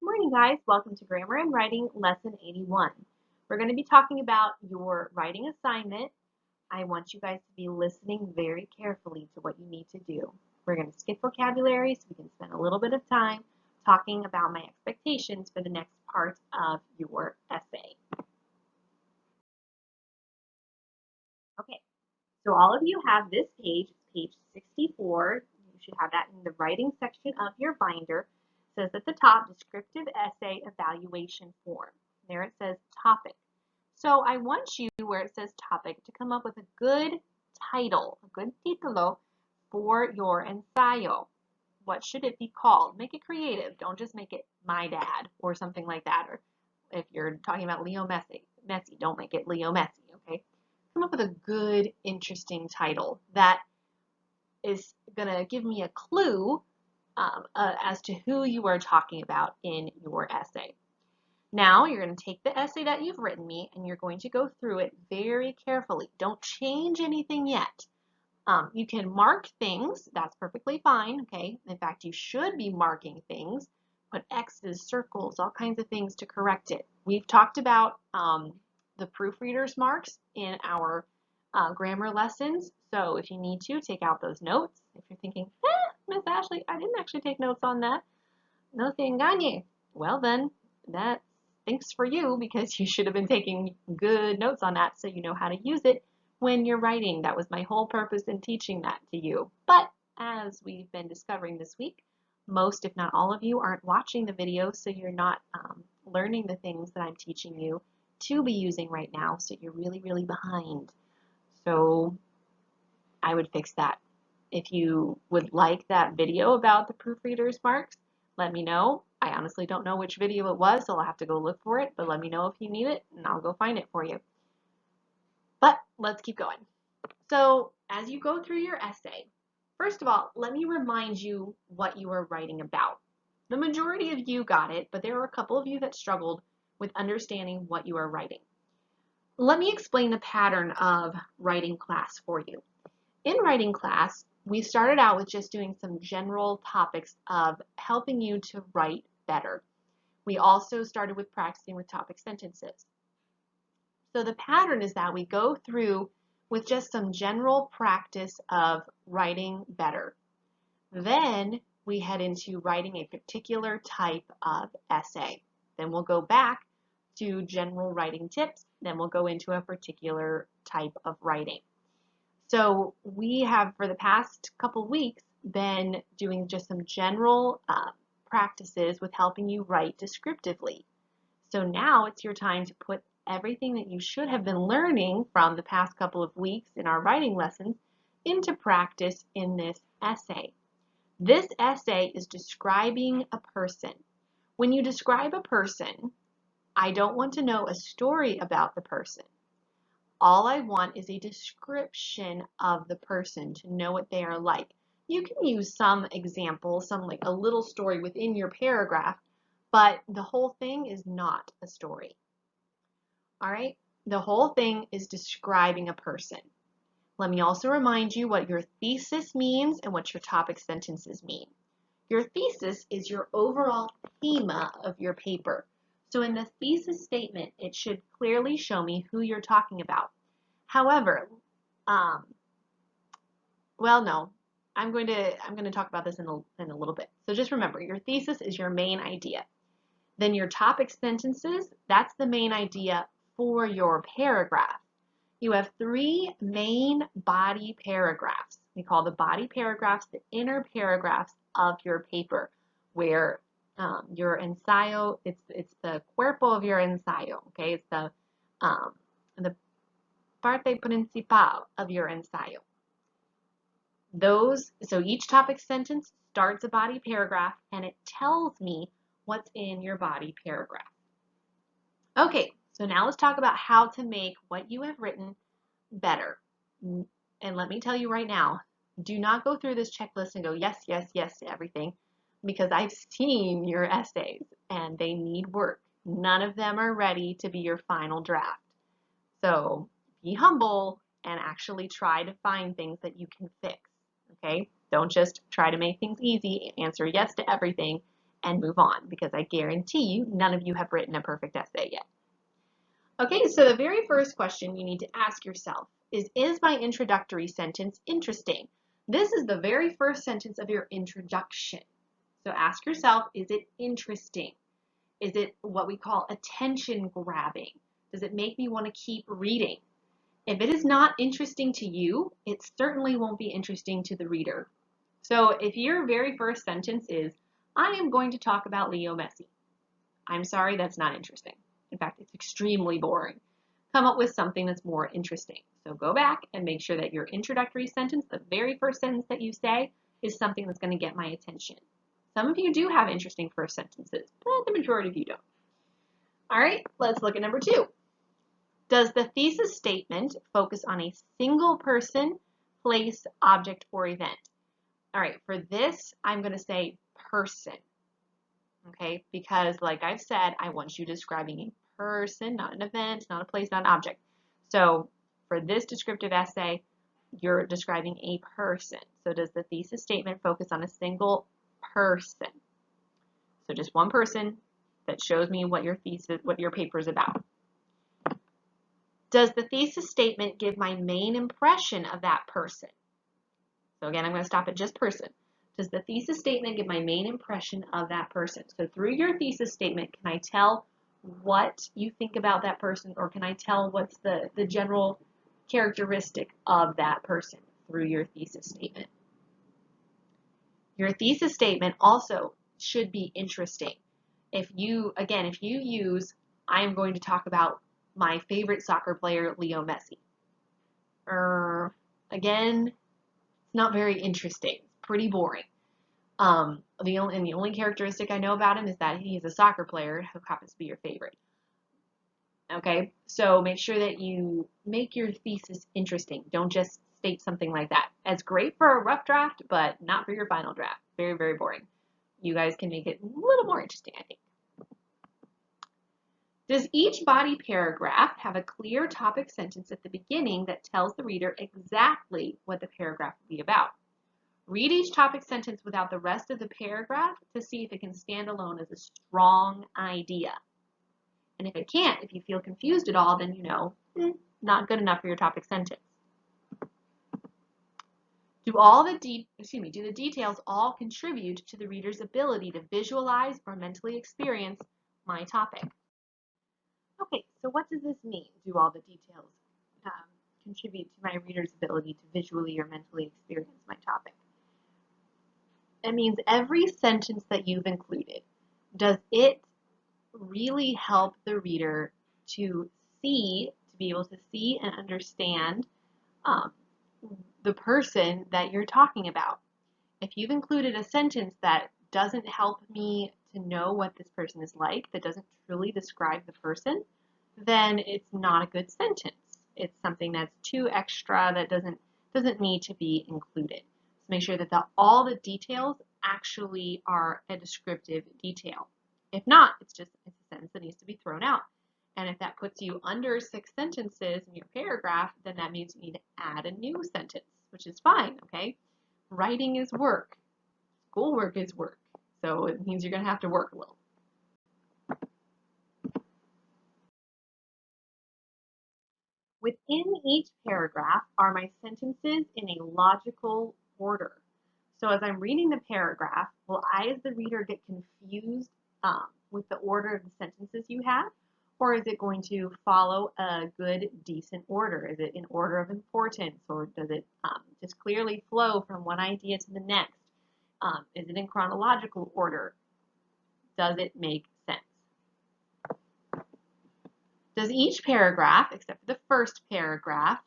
Morning, guys. Welcome to Grammar and Writing Lesson 81. We're going to be talking about your writing assignment. I want you guys to be listening very carefully to what you need to do. We're going to skip vocabulary so we can spend a little bit of time talking about my expectations for the next part of your essay. Okay, so all of you have this page, page 64. You should have that in the writing section of your binder. It says at the top, descriptive essay evaluation form. There it says topic. So I want you, where it says topic, to come up with a good title, a good título for your ensayo. What should it be called? Make it creative. Don't just make it My Dad or something like that. Or if you're talking about Leo Messi, don't make it Leo Messi, okay? Come up with a good, interesting title that is going to give me a clue as to who you are talking about in your essay. Now you're going to take the essay that you've written me and you're going to go through it very carefully. Don't change anything yet. You can mark things. That's perfectly fine, okay? In fact, you should be marking things. Put X's, circles, all kinds of things to correct it. We've talked about the proofreader's marks in our grammar lessons. So if you need to, take out those notes. If you're thinking, Miss Ashley, I didn't actually take notes on that. No te engañe. Well then, that thanks for you because you should have been taking good notes on that so you know how to use it when you're writing. That was my whole purpose in teaching that to you. But as we've been discovering this week, most, if not all of you, aren't watching the video, so you're not learning the things that I'm teaching you to be using right now, so you're really, really behind. So I would fix that. If you would like that video about the proofreader's marks, let me know. I honestly don't know which video it was, so I'll have to go look for it, but let me know if you need it, and I'll go find it for you. But let's keep going. So as you go through your essay, first of all, let me remind you what you are writing about. The majority of you got it, but there are a couple of you that struggled with understanding what you are writing. Let me explain the pattern of writing class for you. In writing class, we started out with just doing some general topics of helping you to write better. We also started with practicing with topic sentences. So the pattern is that we go through with just some general practice of writing better. Then we head into writing a particular type of essay. Then we'll go back to general writing tips. Then we'll go into a particular type of writing. So we have, for the past couple weeks, been doing just some general practices with helping you write descriptively. So now it's your time to put everything that you should have been learning from the past couple of weeks in our writing lessons into practice in this essay. This essay is describing a person. When you describe a person, I don't want to know a story about the person. All I want is a description of the person to know what they are like. You can use some example, like a little story within your paragraph, but the whole thing is not a story. All right? The whole thing is describing a person. Let me also remind you what your thesis means and what your topic sentences mean. Your thesis is your overall theme of your paper. So in the thesis statement, it should clearly show me who you're talking about. However, well, no, I'm going to talk about this in a little bit. So just remember, your thesis is your main idea. Then your topic sentences, that's the main idea for your paragraph. You have three main body paragraphs. We call the body paragraphs the inner paragraphs of your paper, where your ensayo, it's the cuerpo of your ensayo, okay? It's the parte principal of your ensayo. So each topic sentence starts a body paragraph and it tells me what's in your body paragraph. Okay, so now let's talk about how to make what you have written better. And let me tell you right now, do not go through this checklist and go yes, yes, yes to everything, because I've seen your essays and they need work. None of them are ready to be your final draft. So be humble and actually try to find things that you can fix, okay? Don't just try to make things easy, answer yes to everything, and move on, because I guarantee you none of you have written a perfect essay yet. Okay, so the very first question you need to ask yourself is my introductory sentence interesting? This is the very first sentence of your introduction. So ask yourself, is it interesting? Is it what we call attention grabbing? Does it make me want to keep reading? If it is not interesting to you, it certainly won't be interesting to the reader. So if your very first sentence is, I am going to talk about Leo Messi, I'm sorry, that's not interesting. In fact, it's extremely boring. Come up with something that's more interesting. So go back and make sure that your introductory sentence, the very first sentence that you say, is something that's going to get my attention. Some of you do have interesting first sentences, but the majority of you don't. All right, let's look at number 2. Does the thesis statement focus on a single person, place, object, or event? All right, for this, I'm going to say person. Okay, because like I've said, I want you describing a person, not an event, not a place, not an object. So for this descriptive essay, you're describing a person. So does the thesis statement focus on a single person? So just one person that shows me what your thesis, what your paper is about. Does the thesis statement give my main impression of that person? So again, I'm going to stop at just person. Does the thesis statement give my main impression of that person? So through your thesis statement, can I tell what you think about that person, or can I tell what's the general characteristic of that person through your thesis statement? Your thesis statement also should be interesting. If you use, I am going to talk about my favorite soccer player, Leo Messi. Again, it's not very interesting. It's pretty boring. The only characteristic I know about him is that he's a soccer player who happens to be your favorite. Okay, so make sure that you make your thesis interesting. Don't just state something like that. It's great for a rough draft, but not for your final draft. Very, very boring. You guys can make it a little more interesting, I think. Does each body paragraph have a clear topic sentence at the beginning that tells the reader exactly what the paragraph will be about? Read each topic sentence without the rest of the paragraph to see if it can stand alone as a strong idea. And if it can't, if you feel confused at all, then you know, not good enough for your topic sentence. Do the details all contribute to the reader's ability to visualize or mentally experience my topic? Okay, so what does this mean? Do all the details contribute to my reader's ability to visually or mentally experience my topic? It means every sentence that you've included, does it really help the reader to be able to see and understand the person that you're talking about? If you've included a sentence that doesn't help me to know what this person is like, that doesn't truly describe the person, then it's not a good sentence. It's something that's too extra, that doesn't need to be included. So make sure that all the details actually are a descriptive detail. If not, it's a sentence that needs to be thrown out. And if that puts you under 6 sentences in your paragraph, then that means you need to add a new sentence, which is fine, okay? Writing is work. Schoolwork is work. So it means you're going to have to work a little. Within each paragraph are my sentences in a logical order. So as I'm reading the paragraph, will I as the reader get confused with the order of the sentences you have? Or is it going to follow a good, decent order? Is it in order of importance, or does it just clearly flow from one idea to the next? Is it in chronological order? Does it make sense? Does each paragraph, except for the first paragraph,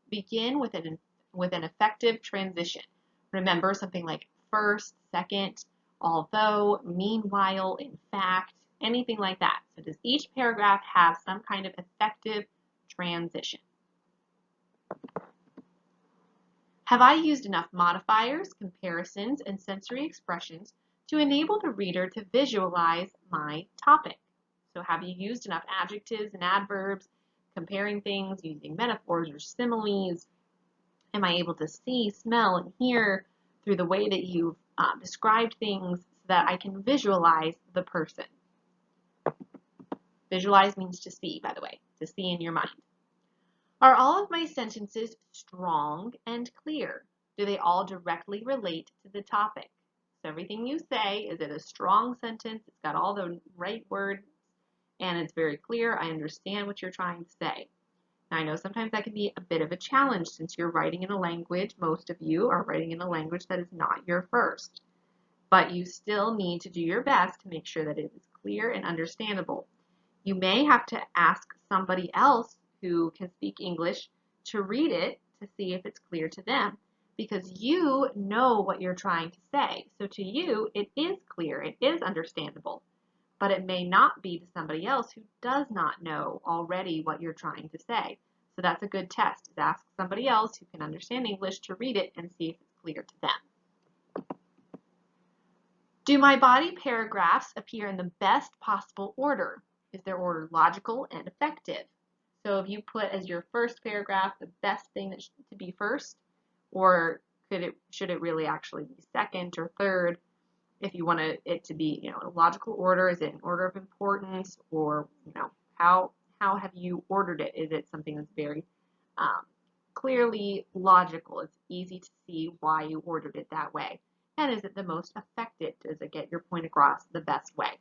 begin with an effective transition? Remember, something like first, second, although, meanwhile, in fact, anything like that. So does each paragraph have some kind of effective transition? Have I used enough modifiers, comparisons, and sensory expressions to enable the reader to visualize my topic? So have you used enough adjectives and adverbs, comparing things, using metaphors or similes? Am I able to see, smell, and hear through the way that you've described things so that I can visualize the person. Visualize means to see, by the way, to see in your mind. Are all of my sentences strong and clear? Do they all directly relate to the topic? So everything you say, is it a strong sentence? It's got all the right words and it's very clear. I understand what you're trying to say. Now, I know sometimes that can be a bit of a challenge since you're writing in a language, most of you are writing in a language that is not your first. But you still need to do your best to make sure that it is clear and understandable. You may have to ask somebody else who can speak English to read it to see if it's clear to them because you know what you're trying to say. So to you, it is clear, it is understandable, but it may not be to somebody else who does not know already what you're trying to say. So that's a good test, is ask somebody else who can understand English to read it and see if it's clear to them. Do my body paragraphs appear in the best possible order? Is their order logical and effective? So if you put as your first paragraph the best thing that to be first, or should it really actually be second or third? If you want it to be, a logical order, is it in order of importance, or how have you ordered it? Is it something that's very clearly logical? It's easy to see why you ordered it that way. And is it the most effective? Does it get your point across the best way?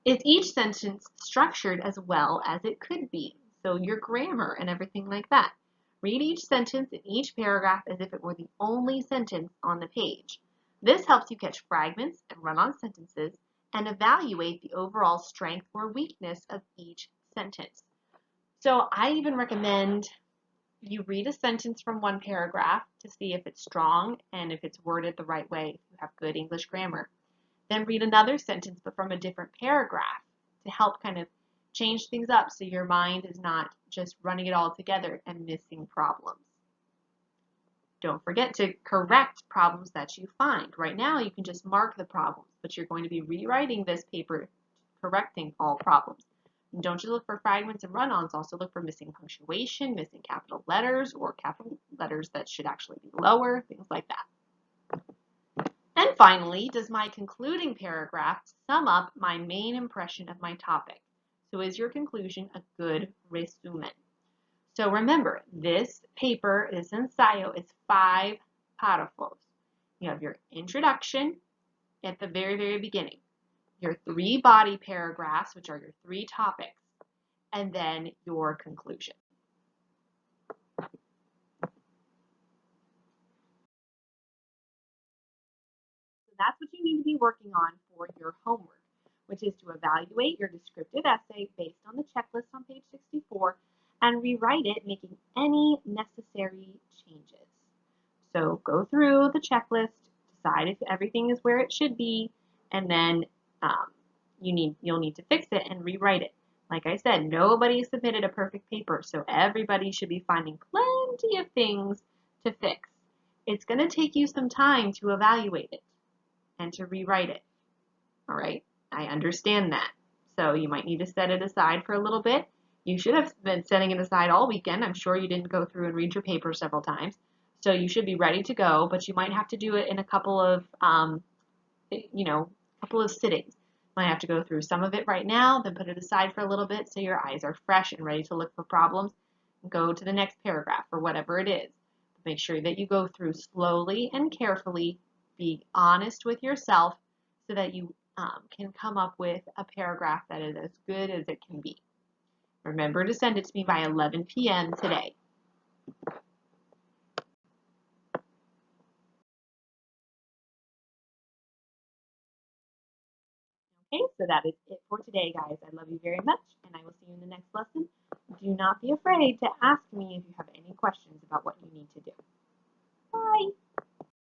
Is each sentence structured as well as it could be? So your grammar and everything like that. Read each sentence in each paragraph as if it were the only sentence on the page. This helps you catch fragments and run-on sentences and evaluate the overall strength or weakness of each sentence. So I even recommend you read a sentence from one paragraph to see if it's strong and if it's worded the right way, if you have good English grammar. Then read another sentence, but from a different paragraph to help kind of change things up so your mind is not just running it all together and missing problems. Don't forget to correct problems that you find. Right now, you can just mark the problems, but you're going to be rewriting this paper correcting all problems. And don't just look for fragments and run-ons, also look for missing punctuation, missing capital letters, or capital letters that should actually be lower, things like that. And finally, does my concluding paragraph sum up my main impression of my topic? So is your conclusion a good resumen? So remember, this paper, this ensayo, is 5 párrafos. You have your introduction at the very, very beginning, your 3 body paragraphs, which are your 3 topics, and then your conclusion. That's what you need to be working on for your homework, which is to evaluate your descriptive essay based on the checklist on page 64 and rewrite it, making any necessary changes. So go through the checklist, decide if everything is where it should be, and then you'll need to fix it and rewrite it. Like I said, nobody submitted a perfect paper, so everybody should be finding plenty of things to fix. It's going to take you some time to evaluate it and to rewrite it. All right, I understand that. So you might need to set it aside for a little bit. You should have been setting it aside all weekend. I'm sure you didn't go through and read your paper several times. So you should be ready to go, but you might have to do it in a couple of, sittings. You might have to go through some of it right now, then put it aside for a little bit so your eyes are fresh and ready to look for problems. Go to the next paragraph or whatever it is. Make sure that you go through slowly and carefully. Be honest with yourself so that you can come up with a paragraph that is as good as it can be. Remember to send it to me by 11 p.m. today. Okay, so that is it for today, guys. I love you very much, and I will see you in the next lesson. Do not be afraid to ask me if you have any questions about what you need to do. Bye!